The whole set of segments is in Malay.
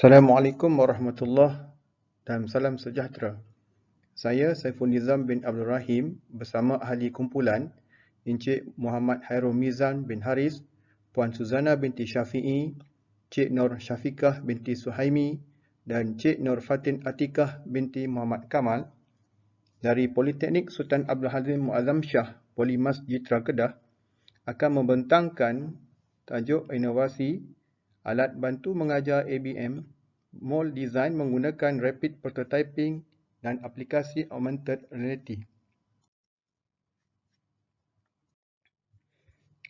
Assalamualaikum warahmatullahi dan salam sejahtera. Saya Saiful Nizam bin Abdul Rahim bersama ahli kumpulan Encik Muhammad Hairul Mizan bin Haris, Puan Suzana binti Syafi'i, Cik Nur Syafiqah binti Suhaimi dan Cik Nur Fatin Atikah binti Muhammad Kamal dari Politeknik Sultan Abdul Hazim Muazzam Shah Polimas Jitra Kedah akan membentangkan tajuk inovasi alat bantu mengajar ABM, mold design menggunakan rapid prototyping dan aplikasi augmented reality.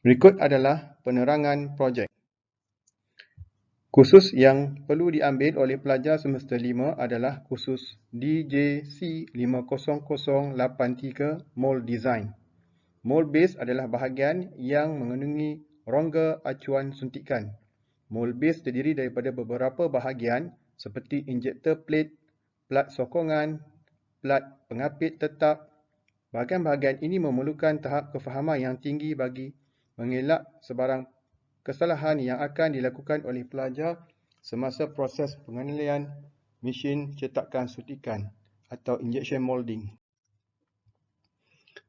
Berikut adalah penerangan projek. Kursus yang perlu diambil oleh pelajar semester 5 adalah kursus DJC 50083 Mold Design. Mold base adalah bahagian yang mengandungi rongga acuan suntikan. Mold base terdiri daripada beberapa bahagian seperti injector plate, plat sokongan, plat pengapit tetap. Bahagian-bahagian ini memerlukan tahap kefahaman yang tinggi bagi mengelak sebarang kesalahan yang akan dilakukan oleh pelajar semasa proses pengendalian mesin cetakan suntikan atau injection molding.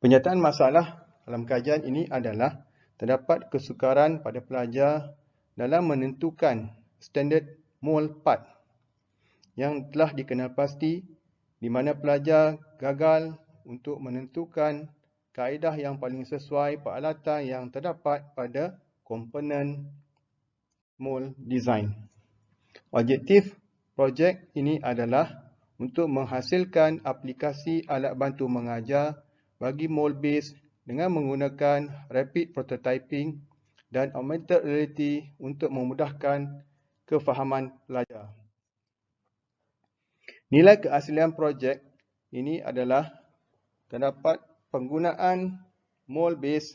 Penyataan masalah dalam kajian ini adalah terdapat kesukaran pada pelajar dalam menentukan standard mold part yang telah dikenal pasti, di mana pelajar gagal untuk menentukan kaedah yang paling sesuai peralatan yang terdapat pada komponen mold design. Objektif projek ini adalah untuk menghasilkan aplikasi alat bantu mengajar bagi mold base dengan menggunakan rapid prototyping dan augmented reality untuk memudahkan kefahaman pelajar. Nilai keaslian projek ini adalah terdapat penggunaan mold base,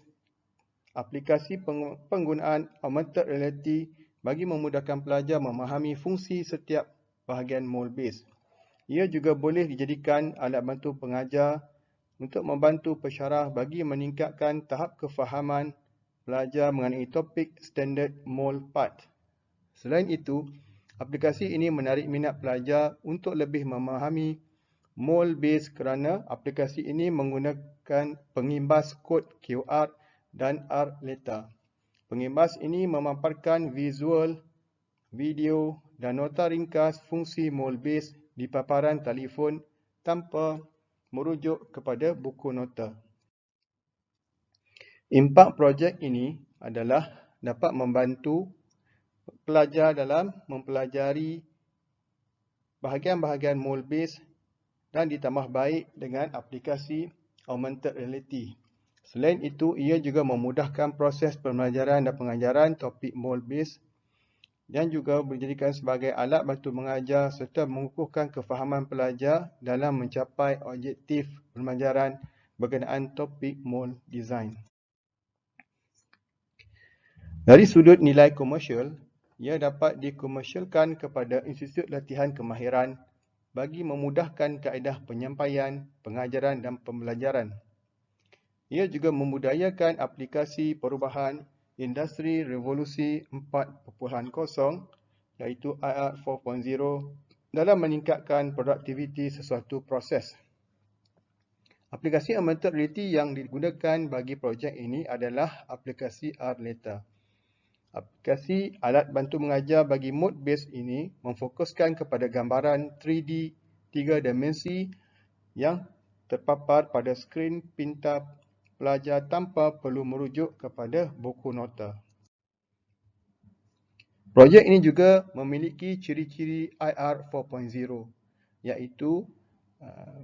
aplikasi penggunaan augmented reality bagi memudahkan pelajar memahami fungsi setiap bahagian mold base. Ia juga boleh dijadikan alat bantu pengajar untuk membantu pensyarah bagi meningkatkan tahap kefahaman pelajar mengenai topik standard mold part. Selain itu, aplikasi ini menarik minat pelajar untuk lebih memahami mold base kerana aplikasi ini menggunakan pengimbas kod QR dan R-Letter. Pengimbas ini memaparkan visual, video dan nota ringkas fungsi mold base di paparan telefon tanpa merujuk kepada buku nota. Impak projek ini adalah dapat membantu pelajar dalam mempelajari bahagian-bahagian mold base dan ditambah baik dengan aplikasi augmented reality. Selain itu, ia juga memudahkan proses pembelajaran dan pengajaran topik mold base dan juga dijadikan sebagai alat bantu mengajar serta mengukuhkan kefahaman pelajar dalam mencapai objektif pembelajaran berkenaan topik mold design. Dari sudut nilai komersial, ia dapat dikomersialkan kepada institut latihan kemahiran bagi memudahkan kaedah penyampaian, pengajaran dan pembelajaran. Ia juga memudayakan aplikasi perubahan industri revolusi 4.0 iaitu IR 4.0 dalam meningkatkan produktiviti sesuatu proses. Aplikasi augmented reality yang digunakan bagi projek ini adalah aplikasi R-Letter. Aplikasi alat bantu mengajar bagi mold base ini memfokuskan kepada gambaran 3D 3 dimensi yang terpapar pada skrin pintar pelajar tanpa perlu merujuk kepada buku nota. Projek ini juga memiliki ciri-ciri IR 4.0 iaitu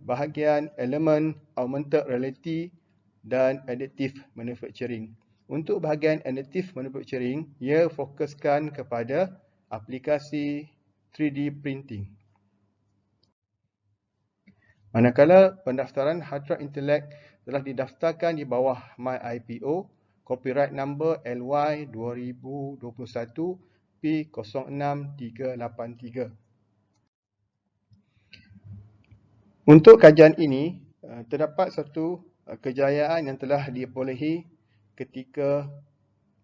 bahagian elemen augmented reality dan additive manufacturing. Untuk bahagian additive manufacturing, ia fokuskan kepada aplikasi 3D printing. Manakala pendaftaran Hadrat Intelek telah didaftarkan di bawah MyIPO, copyright number LY 2021 P06383. Untuk kajian ini, terdapat satu kejayaan yang telah diperolehi ketika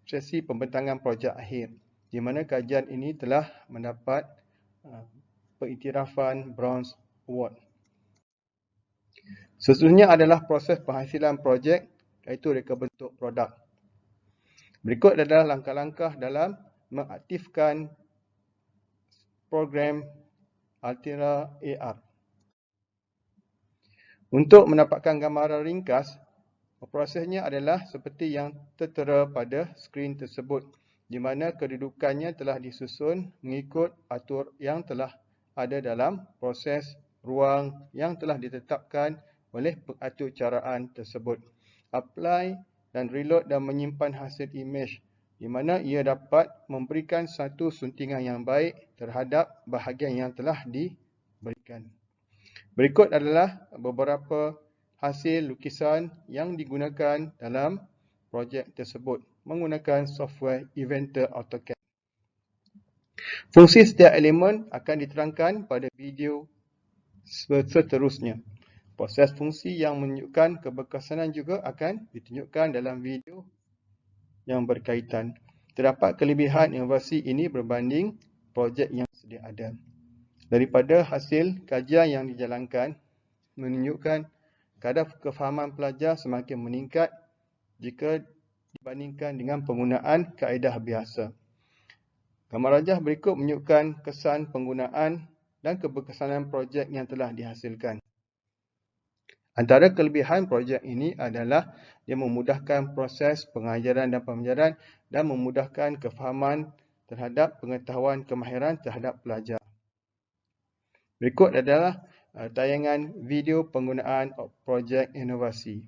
sesi pembentangan projek akhir, di mana kajian ini telah mendapat pengiktirafan Bronze Award. Seterusnya adalah proses penghasilan projek, iaitu reka bentuk produk. Berikut adalah langkah-langkah dalam mengaktifkan program Altera AR. Untuk mendapatkan gambaran ringkas, prosesnya adalah seperti yang tertera pada skrin tersebut, di mana kedudukannya telah disusun mengikut atur yang telah ada dalam proses ruang yang telah ditetapkan oleh pengaturcaraan tersebut. Apply dan reload dan menyimpan hasil imej, di mana ia dapat memberikan satu suntingan yang baik terhadap bahagian yang telah diberikan. Berikut adalah beberapa hasil lukisan yang digunakan dalam projek tersebut menggunakan software Inventor AutoCAD. Fungsi setiap elemen akan diterangkan pada video seterusnya. Proses fungsi yang menunjukkan keberkesanan juga akan ditunjukkan dalam video yang berkaitan. Terdapat kelebihan inovasi ini berbanding projek yang sedia ada. Daripada hasil kajian yang dijalankan, menunjukkan kadar kefahaman pelajar semakin meningkat jika dibandingkan dengan penggunaan kaedah biasa. Gambar rajah berikut menunjukkan kesan penggunaan dan keberkesanan projek yang telah dihasilkan. Antara kelebihan projek ini adalah dia memudahkan proses pengajaran dan pembelajaran dan memudahkan kefahaman terhadap pengetahuan kemahiran terhadap pelajar. Berikut adalah tayangan video penggunaan projek inovasi.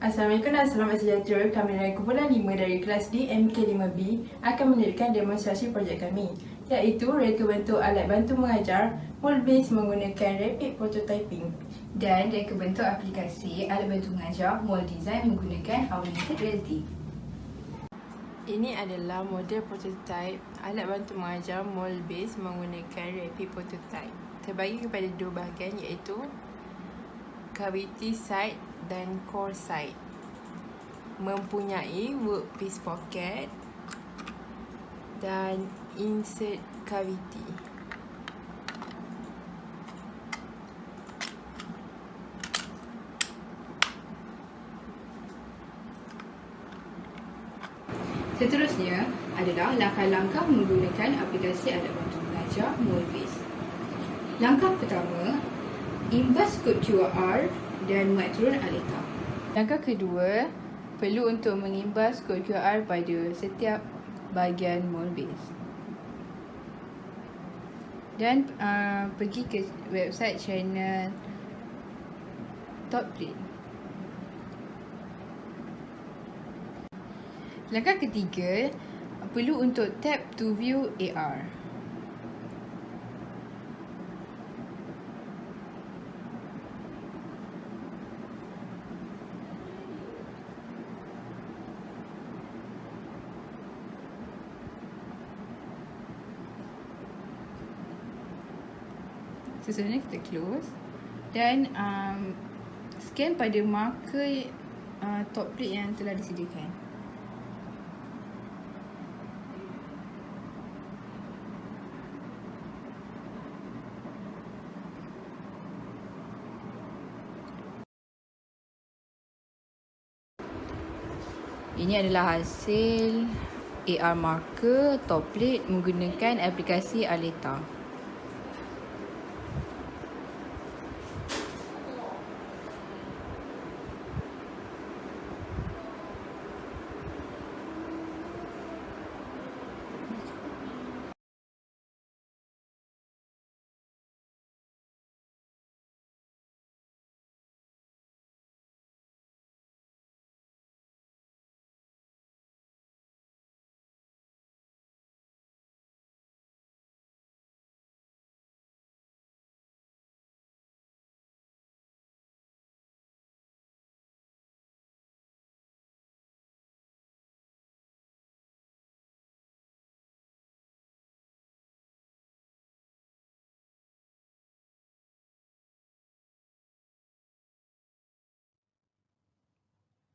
Assalamualaikum dan selamat sejahtera. Kami dari kumpulan 5 dari kelas D MK5B akan menunjukkan demonstrasi projek kami, iaitu reka bentuk alat bantu mengajar mold-based menggunakan rapid prototyping dan reka bentuk aplikasi alat bantu mengajar mold design menggunakan augmented reality. Ini adalah model prototype alat bantu mengajar mold-based menggunakan rapid prototype. Terbagi kepada dua bahagian, iaitu cavity side dan core side. Mempunyai workpiece pocket dan insert cavity. Seterusnya adalah langkah-langkah menggunakan aplikasi alat bantu mengajar mold-based. Langkah pertama, imbas kod QR dan muat turun aleta. Langkah kedua, perlu untuk mengimbas kod QR pada setiap bahagian mold-based. Dan pergi ke website channel Topplate. Langkah ketiga, perlu untuk tap to view AR. Seterusnya kita close dan scan pada marker top plate yang telah disediakan. Ini adalah hasil AR marker top plate menggunakan aplikasi Aleta.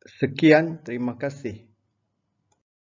Sekian, terima kasih.